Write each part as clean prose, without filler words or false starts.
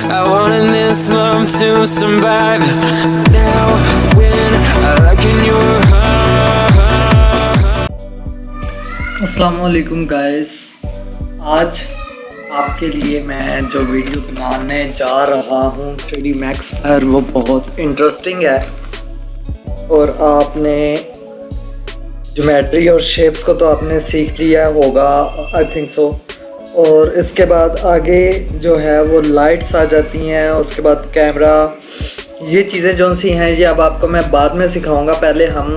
I wanted this love to survive. Now when I look in your heart. अस्सलाम वालेकुम guys, आज आपके लिए मैं जो वीडियो बनाने जा रहा हूँ 3D Max पर वो बहुत इंटरेस्टिंग है। और आपने ज्योमेट्री और शेप्स को तो आपने सीख लिया होगा, आई थिंक सो। और इसके बाद आगे जो है वो लाइट्स आ जाती हैं, उसके बाद कैमरा, ये चीज़ें जो सी हैं ये अब आपको मैं बाद में सिखाऊंगा। पहले हम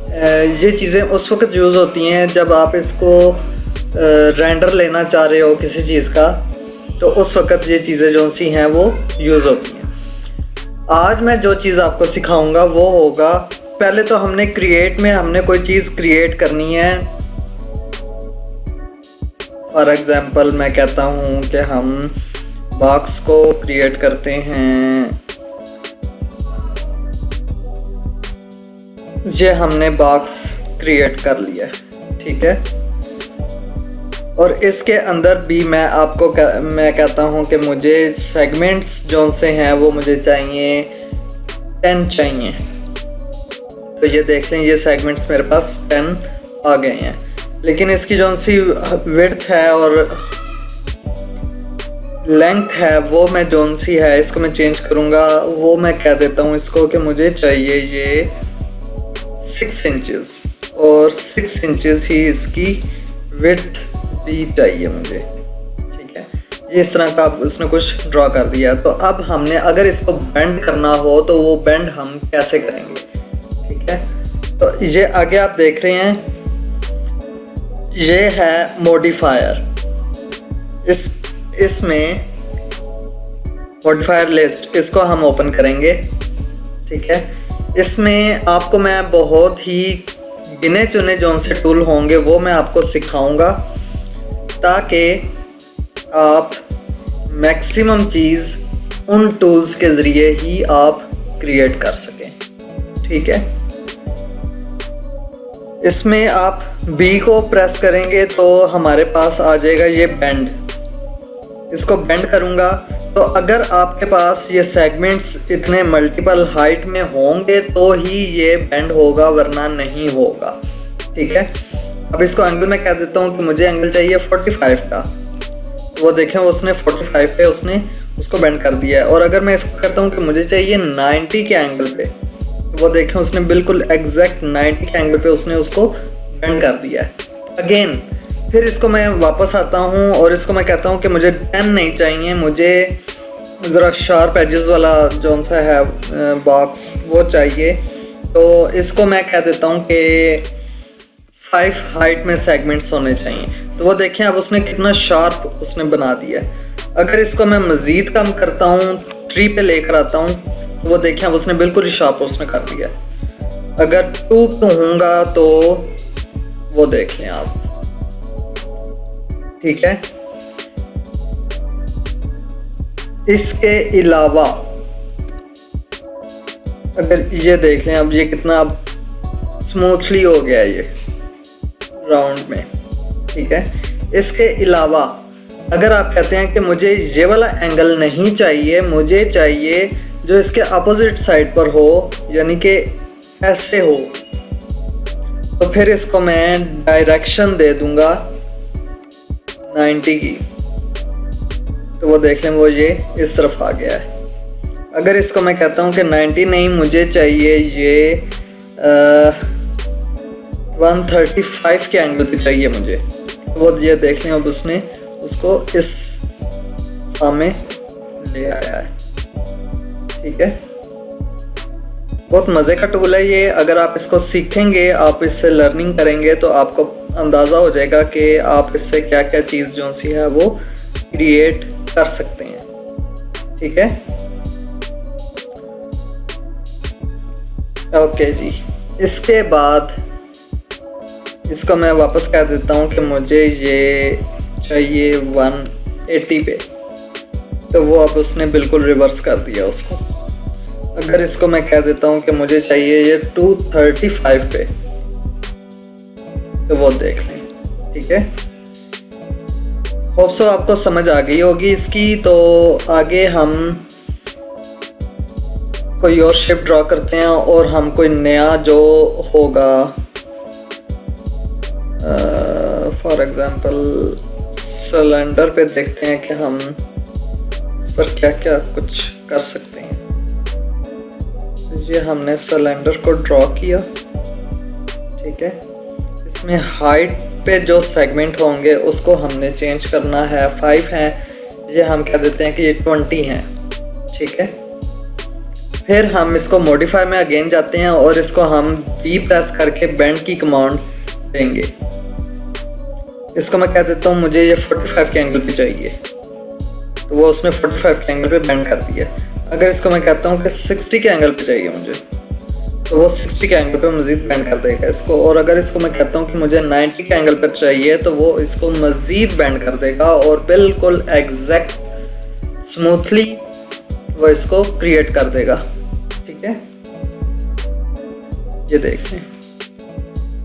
ये चीज़ें उस वक्त यूज़ होती हैं जब आप इसको रेंडर लेना चाह रहे हो किसी चीज़ का, तो उस वक्त ये चीज़ें जो सी हैं वो यूज़ होती हैं। आज मैं जो चीज़ आपको सिखाऊंगा वो होगा, पहले तो हमने क्रिएट में हमने कोई चीज़ क्रिएट करनी है। फॉर एग्ज़ाम्पल मैं कहता हूँ कि हम बॉक्स को क्रिएट करते हैं। ये हमने बॉक्स क्रिएट कर लिया, ठीक है। और इसके अंदर भी मैं कहता हूँ कि मुझे सेगमेंट्स जो से हैं वो मुझे चाहिए 10 चाहिए। तो ये देख लें, ये सेगमेंट्स मेरे पास 10 आ गए हैं। लेकिन इसकी जो सी विड्थ है और लेंथ है वो मैं जो सी है इसको मैं चेंज करूँगा। वो मैं कह देता हूँ इसको कि मुझे चाहिए ये 6 इंचेस, और 6 इंचेस ही इसकी विड्थ भी चाहिए मुझे, ठीक है। ये इस तरह का उसने कुछ ड्रॉ कर दिया। तो अब हमने अगर इसको बेंड करना हो तो वो बेंड हम कैसे करेंगे, ठीक है। तो ये आगे आप देख रहे हैं, ये है मॉडिफायर। इसमें मॉडिफायर लिस्ट, इसको हम ओपन करेंगे, ठीक है। इसमें आपको मैं बहुत ही गिने चुने जो से टूल होंगे वो मैं आपको सिखाऊंगा, ताकि आप मैक्सिमम चीज़ उन टूल्स के ज़रिए ही आप क्रिएट कर सकें, ठीक है। इसमें आप बी को प्रेस करेंगे तो हमारे पास आ जाएगा ये बेंड। इसको बेंड करूँगा तो अगर आपके पास ये सेगमेंट्स इतने मल्टीपल हाइट में होंगे तो ही ये बेंड होगा, वरना नहीं होगा, ठीक है। अब इसको एंगल में कह देता हूँ कि मुझे एंगल चाहिए 45 का। वो देखें, उसने 45 पे उसने उसको बेंड कर दिया है। और अगर मैं इसको कहता हूँ कि मुझे चाहिए 90 के एंगल पे, वो देखें उसने बिल्कुल एग्जैक्ट 90 के एंगल पे उसने उसको बेंड कर दिया है। अगेन फिर इसको मैं वापस आता हूँ और इसको मैं कहता हूँ कि मुझे 10 नहीं चाहिए, मुझे ज़रा शार्प एजेस वाला जो सा है बॉक्स वो चाहिए। तो इसको मैं कह देता हूँ कि 5 हाइट में सेगमेंट्स होने चाहिए। तो वो देखें अब उसने कितना शार्प उसने बना दिया। अगर इसको मैं मज़ीद कम करता हूँ, 3 पे लेकर आता हूँ, तो वो देखें अब उसने बिल्कुल ही शार्प उसने कर दिया। अगर 2 पे होगा तो वो देख लें आप, ठीक है। इसके अलावा अगर ये देख लें, अब ये कितना अब स्मूथली हो गया ये राउंड में, ठीक है। इसके अलावा अगर आप कहते हैं कि मुझे ये वाला एंगल नहीं चाहिए, मुझे चाहिए जो इसके अपोजिट साइड पर हो, यानी कि ऐसे हो, तो फिर इसको मैं डायरेक्शन दे दूंगा 90 की। तो वो देख लें वो ये इस तरफ आ गया है। अगर इसको मैं कहता हूँ कि 90 नहीं, मुझे चाहिए ये 135 के एंगल पे चाहिए मुझे, तो वो ये देख लें अब उसने उसको इस फॉर्म में ले आया है, ठीक है। बहुत मज़े का टूल है ये। अगर आप इसको सीखेंगे, आप इससे लर्निंग करेंगे, तो आपको अंदाज़ा हो जाएगा कि आप इससे क्या क्या चीज़ जो सी है वो क्रिएट कर सकते हैं, ठीक है। ओके जी, इसके बाद इसको मैं वापस कह देता हूँ कि मुझे ये चाहिए 180 पे, तो वो अब उसने बिल्कुल रिवर्स कर दिया उसको। अगर इसको मैं कह देता हूँ कि मुझे चाहिए ये 235 पे, तो वो देख लें, ठीक है। होप सो आपको समझ आ गई होगी इसकी। तो आगे हम कोई और शेप ड्रॉ करते हैं और हम कोई नया जो होगा, फॉर एग्जांपल सिलेंडर पे देखते हैं कि हम इस पर क्या क्या कुछ कर सकते हैं। तो ये हमने सिलेंडर को ड्रॉ किया, ठीक है। इसमें हाइट पे जो सेगमेंट होंगे उसको हमने चेंज करना है, 5 हैं, ये हम कह देते हैं कि ये 20 हैं, ठीक है। फिर हम इसको मॉडिफाई में अगेन जाते हैं और इसको हम बी प्रेस करके बेंड की कमांड देंगे। इसको मैं कह देता हूँ मुझे ये 45 के एंगल पे चाहिए, तो वो उसने 45 के एंगल पे बेंड कर दिया। अगर इसको मैं कहता हूँ कि 60 के एंगल पे चाहिए मुझे, तो वो 60 के एंगल पे मज़ीद बेंड कर देगा इसको। और अगर इसको मैं कहता हूँ कि मुझे 90 के एंगल पे चाहिए, तो वो इसको मज़ीद बेंड कर देगा और बिल्कुल एग्जैक्ट स्मूथली वो इसको क्रिएट कर देगा, ठीक है। ये देखें,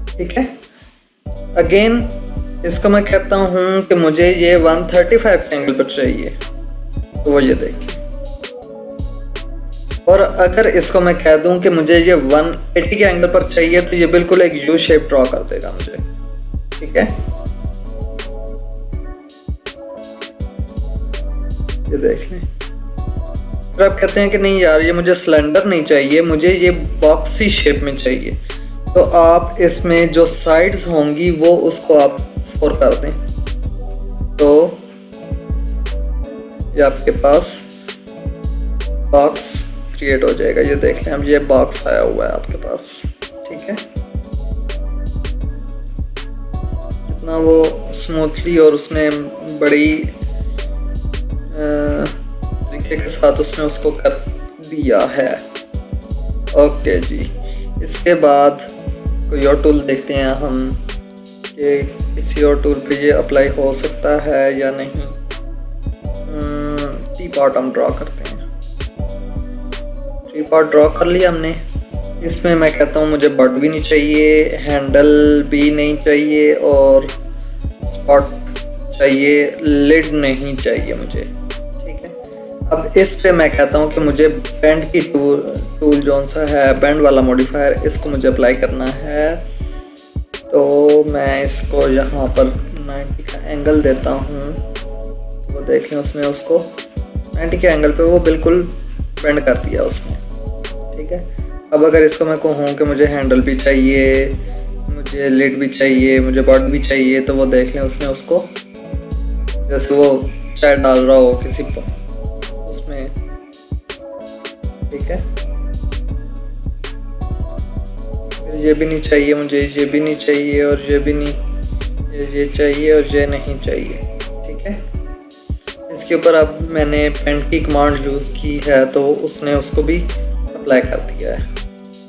ठीक है। अगेन इसको मैं कहता हूँ कि मुझे ये 135 के एंगल पर चाहिए, तो वो ये देखें। और अगर इसको मैं कह दूं कि मुझे ये 180 के एंगल पर चाहिए, तो ये बिल्कुल एक यू शेप ड्रॉ कर देगा मुझे, ठीक है। ये देख लें। फिर आप कहते हैं कि नहीं यार ये मुझे सिलेंडर नहीं चाहिए, मुझे ये बॉक्सी शेप में चाहिए, तो आप इसमें जो साइड्स होंगी वो उसको आप 4 कर दें, तो ये आपके पास बॉक्स क्रिएट हो जाएगा। ये देख लें, अब ये बॉक्स आया हुआ है आपके पास, ठीक है। कितना वो स्मूथली और उसने बड़ी तरीके के साथ उसने उसको कर दिया है। ओके जी, इसके बाद कोई और टूल देखते हैं हम कि किसी और टूल पे ये अप्लाई हो सकता है या नहीं। टी पार्ट हम ड्रॉ करते हैं। टी पार्ट ड्रॉ कर लिया हमने। इसमें मैं कहता हूँ मुझे बट भी नहीं चाहिए, हैंडल भी नहीं चाहिए और स्पॉट चाहिए, लिड नहीं चाहिए मुझे, ठीक है। अब इस पे मैं कहता हूँ कि मुझे बेंड की टूल जो सा है बेंड वाला मॉडिफायर, इसको मुझे अप्लाई करना है। तो मैं इसको यहाँ पर 90 का एंगल देता हूँ, तो वो देख लें उसने उसको 90 के एंगल पे वो बिल्कुल बेंड कर दिया उसने, ठीक है। अब अगर इसको मैं कहूँ कि मुझे हैंडल भी चाहिए, मुझे लिड भी चाहिए, मुझे बट भी चाहिए, तो वो देख लें उसने उसको जैसे वो चाय डाल रहा हो किसी उसमें, ठीक है। ये भी नहीं चाहिए मुझे, ये भी नहीं चाहिए और ये भी नहीं, ये चाहिए और ये नहीं चाहिए, ठीक है। इसके ऊपर अब मैंने पेंट की कमांड यूज़ की है, तो उसने उसको भी अप्लाई कर दिया है,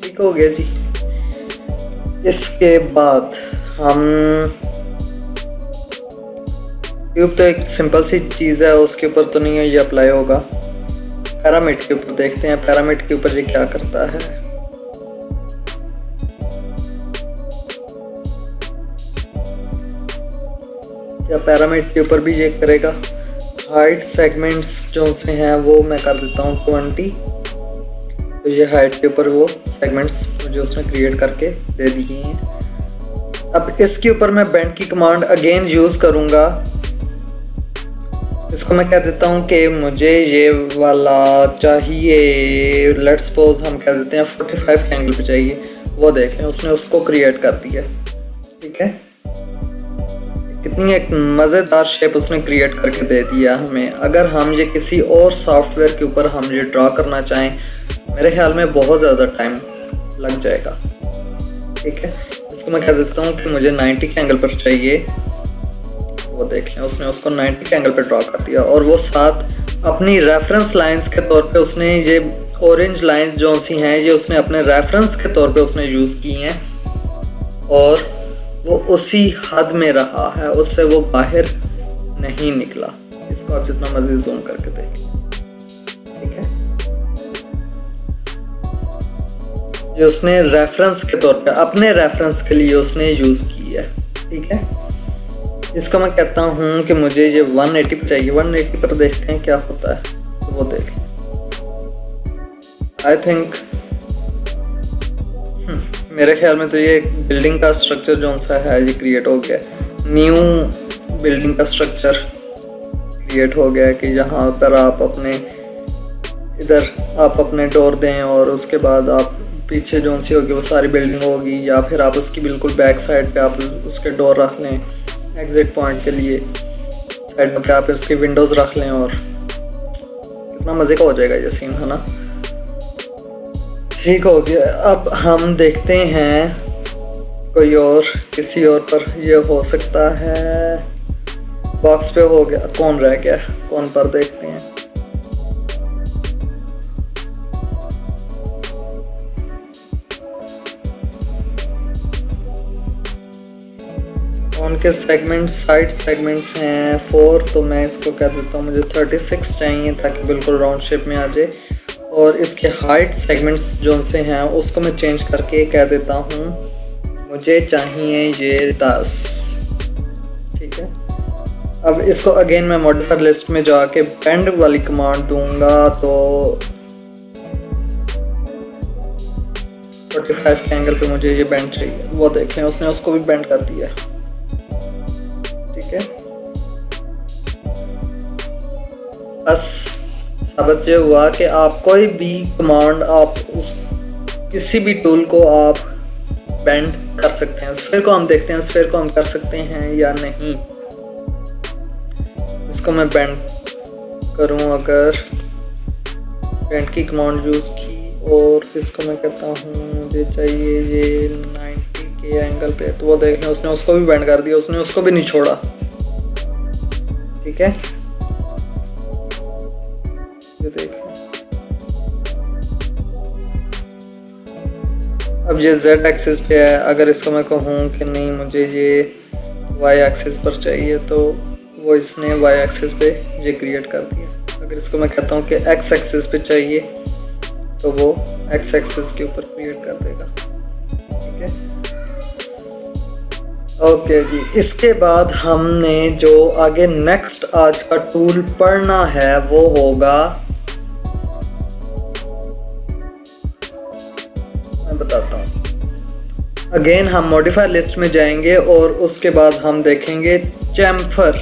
ठीक हो गया जी। इसके बाद हम ट्यूब तो एक सिंपल सी चीज़ है, उसके ऊपर तो नहीं है ये अप्लाई होगा। पैरामिड के ऊपर देखते हैं, पैरामिड के ऊपर ये क्या करता है। या पैरामिड के ऊपर भी ये करेगा। हाइट सेगमेंट्स जो से हैं वो मैं कर देता हूँ 20, तो ये हाइट के ऊपर वो सेगमेंट्स मुझे उसने क्रिएट करके दे दिए हैं। अब इसके ऊपर मैं बेंड की कमांड अगेन यूज़ करूँगा। इसको मैं कह देता हूँ कि मुझे ये वाला चाहिए, लेट्स सपोज हम कह देते हैं 45 के एंगल पे चाहिए, वो देख लें उसने उसको क्रिएट कर दिया, ठीक है। कितनी एक मज़ेदार शेप उसने क्रिएट करके दे दिया हमें। अगर हम ये किसी और सॉफ्टवेयर के ऊपर हम ये ड्रॉ करना चाहें, मेरे ख्याल में बहुत ज़्यादा टाइम लग जाएगा, ठीक है। इसको मैं कह देता हूँ कि मुझे 90 के एंगल पर चाहिए, वो देख लें उसने उसको 90 के एंगल पर ड्रॉ कर दिया। और वो साथ अपनी रेफरेंस लाइंस के तौर पे उसने ये ऑरेंज लाइंस जो सी हैं ये उसने अपने रेफरेंस के तौर पे उसने यूज़ की हैं और वो उसी हद में रहा है, उससे वो बाहर नहीं निकला। इसको आप जितना मर्जी जूम करके देखें, ठीक है। ये उसने रेफरेंस के तौर पे अपने रेफरेंस के लिए उसने यूज़ की है, ठीक है। इसको मैं कहता हूँ कि मुझे ये 180 पर चाहिए। 180 पर देखते हैं क्या होता है, तो वो देख लें। आई थिंक मेरे ख्याल में तो ये एक बिल्डिंग का स्ट्रक्चर जो सा है ये क्रिएट हो गया। न्यू बिल्डिंग का स्ट्रक्चर क्रिएट हो गया कि जहाँ पर आप अपने इधर आप अपने डोर दें और उसके बाद आप पीछे जो सी होगी वो सारी बिल्डिंग होगी, या फिर आप उसकी बिल्कुल बैक साइड पे आप उसके डोर रख लें एग्जिट पॉइंट के लिए, साइड में आप उसकी विंडोज़ रख लें, और कितना मज़े का हो जाएगा ये सीन, है ना। ठीक हो गया। अब हम देखते हैं कोई और किसी और पर ये हो सकता है। बॉक्स पे हो गया, कौन रह गया, कौन पर देखते हैं। उनके सेगमेंट्स साइड सेगमेंट्स हैं 4, तो मैं इसको कह देता हूँ मुझे 36 चाहिए ताकि बिल्कुल राउंड शेप में आ जाए। और इसके हाइट सेगमेंट्स जो से हैं उसको मैं चेंज करके कह देता हूँ मुझे चाहिए ये 10। ठीक है। अब इसको अगेन मैं मॉडिफायर लिस्ट में जाके बेंड वाली कमांड दूंगा, तो 45 के एंगल पे मुझे ये बेंड चाहिए। वो देख लें उसने उसको भी बेंड कर दिया। ठीक है। बस साबित ये हुआ कि आप कोई भी कमांड आप उस किसी भी टूल को आप बेंड कर सकते हैं। स्फीयर को हम देखते हैं, स्फीयर को हम कर सकते हैं या नहीं। इसको मैं बेंड करूं, अगर बेंड की कमांड यूज़ की और इसको मैं कहता हूं मुझे चाहिए ये 90 के एंगल पे, तो वो देख लें उसने उसको भी बेंड कर दिया, उसने उसको भी नहीं छोड़ा। ठीक है। ये देख लें। अब ये Z एक्सिस पे है, अगर इसको मैं कहूँ कि नहीं मुझे ये Y एक्सिस पर चाहिए, तो वो इसने Y एक्सिस पे ये क्रिएट कर दिया। अगर इसको मैं कहता हूँ कि X एक्सिस पे चाहिए, तो वो X एक्सिस के ऊपर क्रिएट कर देगा। ठीक है। ओके जी। इसके बाद हमने जो आगे नेक्स्ट आज का टूल पढ़ना है वो होगा, मैं बताता हूँ। अगेन हम मॉडिफायर लिस्ट में जाएंगे और उसके बाद हम देखेंगे चैम्फर।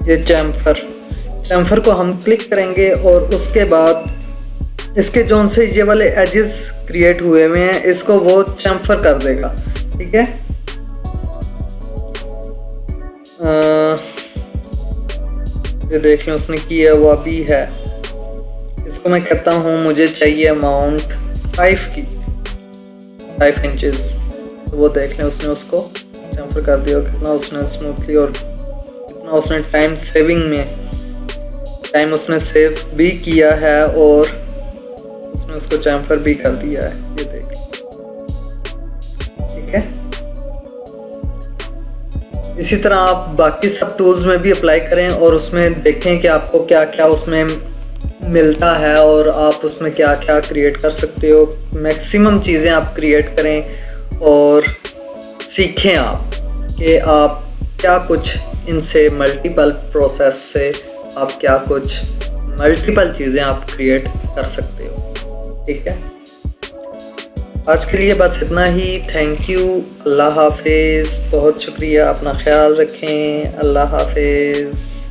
ये चैम्फर को हम क्लिक करेंगे और उसके बाद इसके जोन से ये वाले एजेस क्रिएट हुए हुए हैं, इसको वो चैम्फर कर देगा। ठीक है। ये देख लें उसने किया हुआ भी है। इसको मैं कहता हूँ मुझे चाहिए अमाउंट 5 इंचेस, तो वो देख लें उसने उसको चैम्फर कर दिया और कितना उसने स्मूथली और कितना उसने टाइम सेविंग में टाइम उसने सेव भी किया है और उसने उसको चैम्फर भी कर दिया है। ये देख। ठीक है। इसी तरह आप बाकी सब टूल्स में भी अप्लाई करें और उसमें देखें कि आपको क्या क्या उसमें मिलता है और आप उसमें क्या क्या क्रिएट कर सकते हो। मैक्सिमम चीज़ें आप क्रिएट करें और सीखें आप कि आप क्या कुछ इनसे मल्टीपल प्रोसेस से आप क्या कुछ मल्टीपल चीज़ें आप क्रिएट कर सकते हो। ठीक है। आज के लिए बस इतना ही। Thank you. अल्लाह हाफिज़। बहुत शुक्रिया। अपना ख्याल रखें। अल्लाह हाफिज़।